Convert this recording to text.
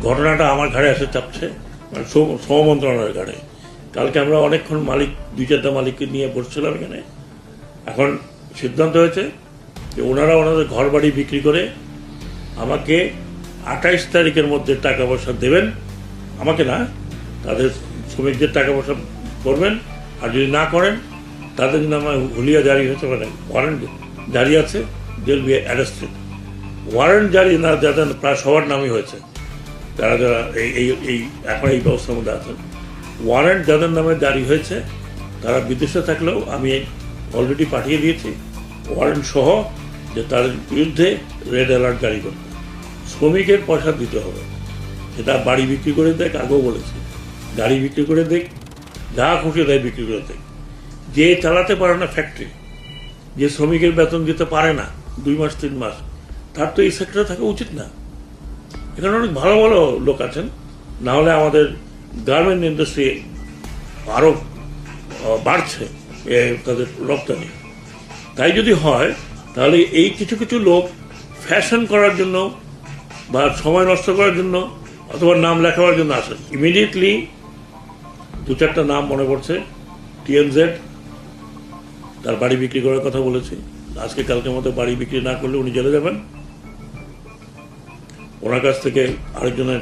ঘটনাটা আমার ঘাড়ে এসে চাপছে, মানে শ্রম মন্ত্রণালয়ের ঘাড়ে। কালকে আমরা অনেকক্ষণ মালিক, 2-4টা মালিককে নিয়ে বসছিলাম এখানে। এখন সিদ্ধান্ত হয়েছে যে ওনারা ওনাদের ঘর বাড়ি বিক্রি করে আমাকে 28 তারিখের মধ্যে টাকা পয়সা দেবেন, আমাকে না, তাদের শ্রমিকদের টাকা পয়সা করবেন। আর যদি না করেন তাদের নামে হুলিয়া জারি হতে পারে, ওয়ারেন্ট জারি আছে, they will be arrested. Warrant জারি না যাদের প্রায় সবার নামই হয়েছে, যারা যারা এই এখন এই ব্যবস্থার মধ্যে আছেন, ওয়ারেন্ট যাদের নামে জারি হয়েছে তারা বিদেশে থাকলেও আমি অলরেডি পাঠিয়ে দিয়েছি ওয়ারেন্ট সহ, যে তার বিরুদ্ধে রেড অ্যালার্ট জারি করতে। শ্রমিকের পয়সা দিতে হবে, সেটা বাড়ি বিক্রি করে দেখ, আগেও বলেছি, গাড়ি বিক্রি করে দেখ, যা খুশি তাই বিক্রি করে দেখ। যে চালাতে পারে না ফ্যাক্টরি, যে শ্রমিকের বেতন দিতে পারে না 2 মাস 3 মাস, তার তো এই সেক্টরে থাকা উচিত না। এখানে অনেক ভালো ভালো লোক আছেন, না হলে আমাদের গার্মেন্ট ইন্ডাস্ট্রি আরও বাড়ছে তাদের রপ্তানি। তাই যদি হয় তাহলে এই কিছু কিছু লোক ফ্যাশন করার জন্য বা সময় নষ্ট করার জন্য অথবা নাম লেখাবার জন্য আসেন। ইমিডিয়েটলি 2-4টা নাম মনে পড়ছে। TMZ, তার বাড়ি বিক্রি করার কথা বলেছি, আজকে কালকের মধ্যে বাড়ি বিক্রি না করলে উনি জেলে যাবেন। ওনার কাছ থেকে আরেকজনের